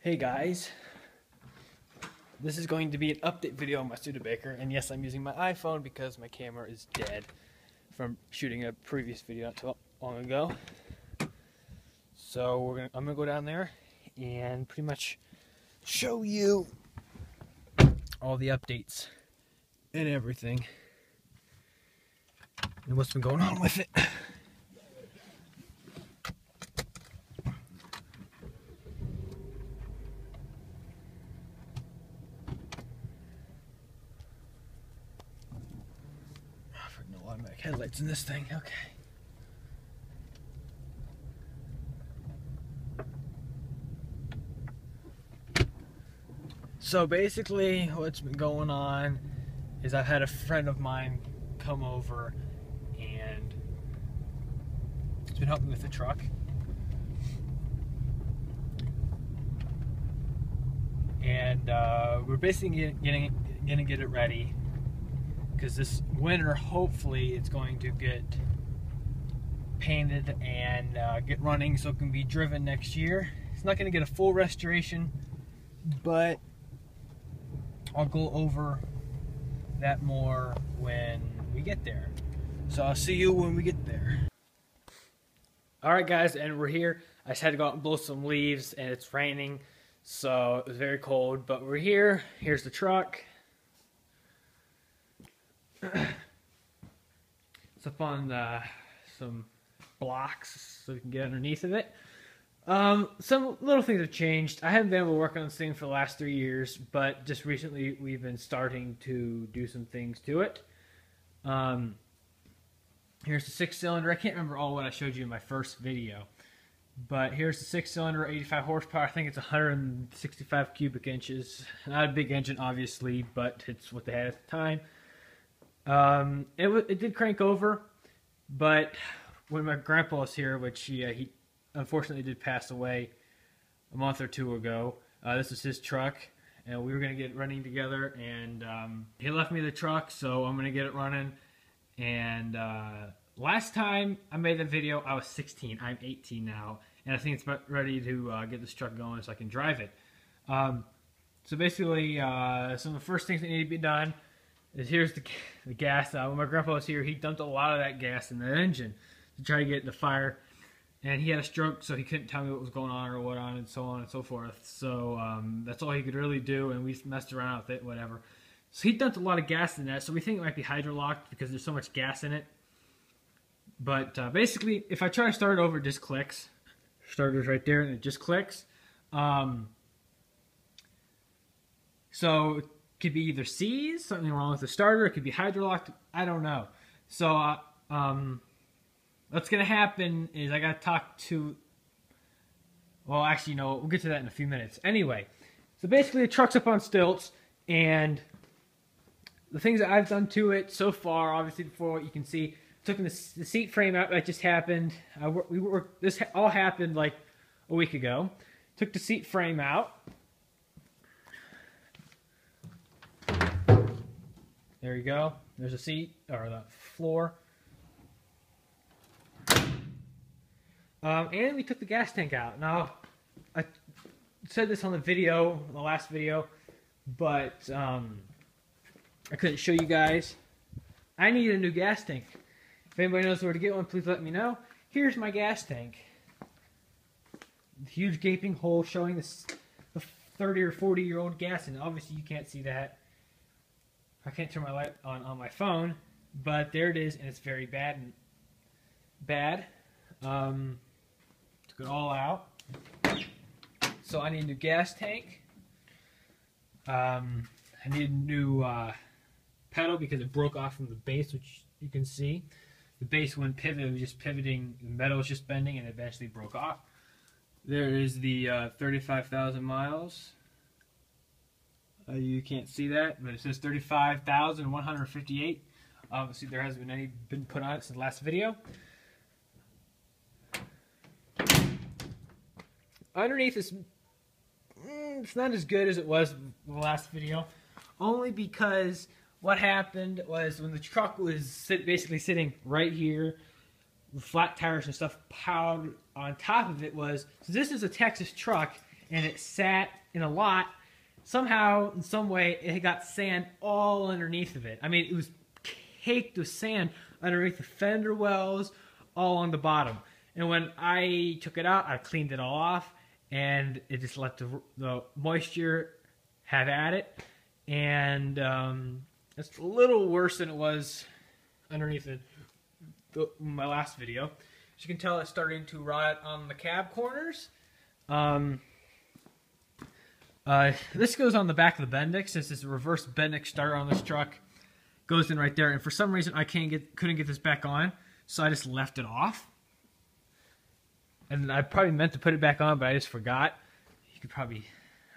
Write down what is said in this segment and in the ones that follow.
Hey guys, this is going to be an update video on my Studebaker, and yes, I'm using my iPhone because my camera is dead from shooting a previous video not too long ago. So I'm gonna go down there and pretty much show you all the updates and everything and what's been going on with it. No automatic headlights in this thing. Okay. So basically what's been going on is I've had a friend of mine come over and he's been helping with the truck. And we're basically gonna get it ready because this winter hopefully it's going to get painted and get running so it can be driven next year. It's not going to get a full restoration, but I'll go over that more when we get there. So I'll see you when we get there. Alright guys, and we're here. I just had to go out and blow some leaves and it's raining, so it was very cold, but we're here. Here's the truck. It's up on some blocks so we can get underneath of it. Some little things have changed. I haven't been able to work on this thing for the last 3 years, but just recently we've been starting to do some things to it. Here's the 6-cylinder. I can't remember all what I showed you in my first video, but here's the 6-cylinder, 85 horsepower. I think it's 165 cubic inches. Not a big engine, obviously, but it's what they had at the time. It did crank over, but when my grandpa was here, which he unfortunately did pass away a month or two ago, this was his truck, and we were going to get running together, and he left me the truck, so I'm going to get it running. And last time I made the video, I was 16. I'm 18 now, and I think it's about ready to get this truck going so I can drive it. So basically, some of the first things that need to be done is here's the gas. When my grandpa was here, he dumped a lot of that gas in the engine to try to get it to fire, and he had a stroke, so he couldn't tell me what was going on or what on, and so on and so forth. So that's all he could really do, and we messed around with it, whatever. So he dumped a lot of gas in that, so we think it might be hydrolocked because there's so much gas in it. But basically, if I try to start it over, it just clicks. Starter's right there, and it just clicks. So could be either C's, something wrong with the starter, it could be hydrolocked, I don't know. So what's gonna happen is I gotta talk to, well actually no, we'll get to that in a few minutes. Anyway, so basically the truck's up on stilts, and the things that I've done to it so far, obviously before what you can see, took the seat frame out. That just happened. This all happened like a week ago. Took the seat frame out. There you go. There's a seat, or the floor. And we took the gas tank out. Now, I said this on the last video, but I couldn't show you guys. I need a new gas tank. If anybody knows where to get one, please let me know. Here's my gas tank. Huge gaping hole showing the 30 or 40-year-old gas in it. Obviously, you can't see that. I can't turn my light on my phone, but there it is, and it's very bad. Took it all out. So I need a new gas tank. I need a new pedal because it broke off from the base, which you can see. The base wouldn't pivot, it was just pivoting, the metal was just bending, and it eventually broke off. There is the 35,000 miles. You can't see that, but it says 35,158. Obviously, there hasn't been any put on it since the last video. Underneath is, it's not as good as it was in the last video, only because what happened was when the truck was basically sitting right here with flat tires and stuff piled on top of it was, so this is a Texas truck, and it sat in a lot. Somehow, in some way, it got sand all underneath of it. I mean, it was caked with sand underneath the fender wells, all on the bottom. And when I took it out, I cleaned it all off, and it just let the moisture have at it. And it's a little worse than it was underneath my last video. As you can tell, it's starting to rot on the cab corners. This goes on the back of the Bendix. This is a reverse Bendix starter on this truck. Goes in right there, and for some reason I couldn't get this back on, so I just left it off. And I probably meant to put it back on, but I just forgot. You could probably,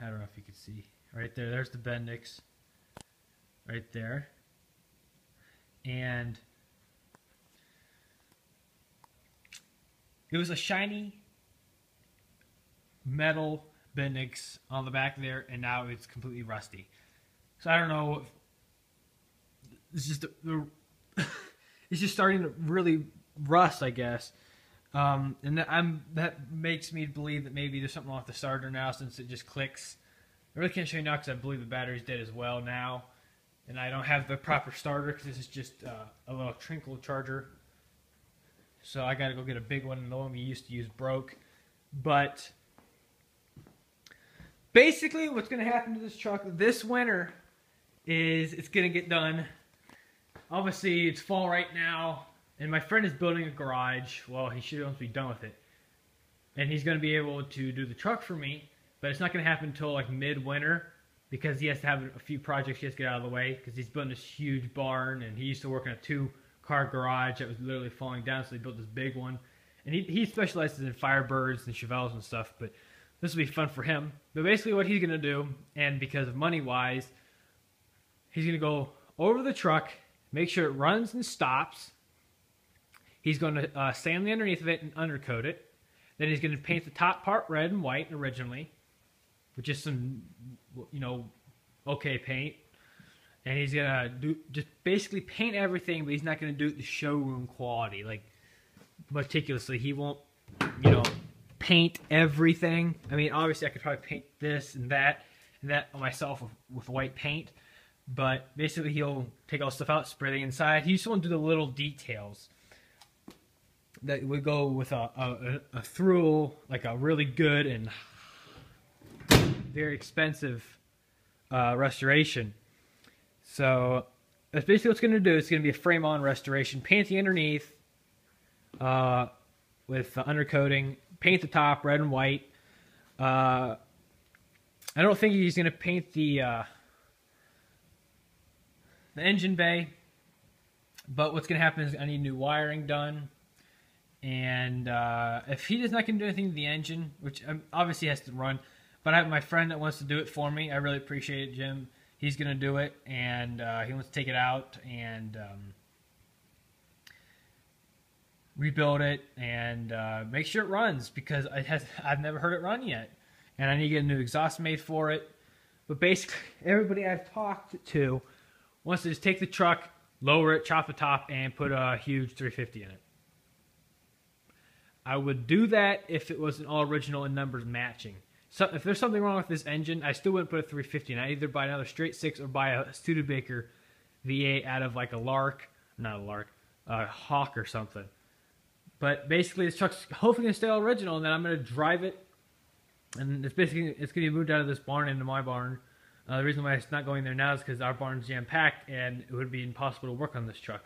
I don't know if you could see right there. There's the Bendix, right there, and it was a shiny metal Bendix on the back there, and now it's completely rusty. So I don't know. It's just it's just starting to really rust, I guess. And that makes me believe that maybe there's something wrong with the starter now, since it just clicks. I really can't show you now because I believe the battery's dead as well now, and I don't have the proper starter because this is just a little trinkle charger. So I got to go get a big one, and the one we used to use broke. But basically, what's going to happen to this truck this winter is it's going to get done. Obviously, it's fall right now, and my friend is building a garage. Well, he should almost be done with it. And he's going to be able to do the truck for me, but it's not going to happen until like mid-winter because he has to have a few projects he has to get out of the way because he's building this huge barn, and he used to work in a 2-car garage that was literally falling down, so he built this big one. And he specializes in Firebirds and Chevelles and stuff, but this will be fun for him. But basically what he's going to do, and because of money-wise, he's going to go over the truck, make sure it runs and stops. He's going to sand the underneath of it and undercoat it. Then he's going to paint the top part red and white originally, with just some, okay paint. And he's going to just basically paint everything, but he's not going to do it the showroom quality, like meticulously. He won't, paint everything. I mean, obviously I could probably paint this and that myself with white paint. But basically, he'll take all the stuff out, spray the inside. He just won't do the little details that would go with a through, like a really good and very expensive restoration. So that's basically what's going to do. It's going to be a frame-on restoration. Paint the underneath with undercoating. Paint the top red and white. I don't think he's going to paint the engine bay, but what's going to happen is I need new wiring done, and if he is not going to do anything to the engine, which obviously has to run, but I have my friend that wants to do it for me. I really appreciate it, Jim. He's going to do it, and he wants to take it out and rebuild it and make sure it runs, because I've never heard it run yet, and I need to get a new exhaust made for it. But basically, everybody I've talked to wants to just take the truck, lower it, chop the top, and put a huge 350 in it. I would do that if it wasn't all original and numbers matching. So if there's something wrong with this engine, I still wouldn't put a 350 in. I'd either buy another straight 6 or buy a Studebaker V8 out of like a Hawk or something. But basically, this truck's hopefully going to stay all original, and then I'm going to drive it. And it's going to be moved out of this barn into my barn. The reason why it's not going there now is because our barn's jam-packed, and it would be impossible to work on this truck.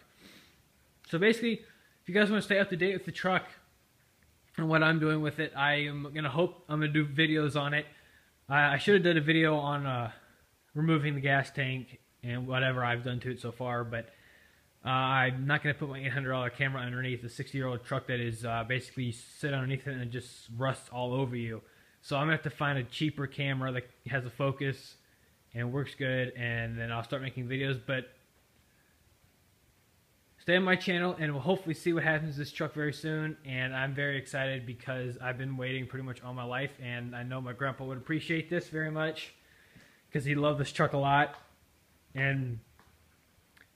So basically, if you guys want to stay up to date with the truck and what I'm doing with it, I'm going to do videos on it. I should have done a video on removing the gas tank and whatever I've done to it so far, but I'm not going to put my $800 camera underneath a 60-year-old truck that is basically sit underneath it and just rusts all over you. So I'm going to have to find a cheaper camera that has a focus and works good, and then I'll start making videos. But stay on my channel, and we'll hopefully see what happens to this truck very soon. And I'm very excited because I've been waiting pretty much all my life, and I know my grandpa would appreciate this very much because he loved this truck a lot. And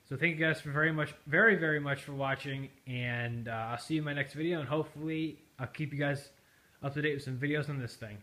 so thank you guys for very much for watching, and I'll see you in my next video, and hopefully I'll keep you guys up to date with some videos on this thing.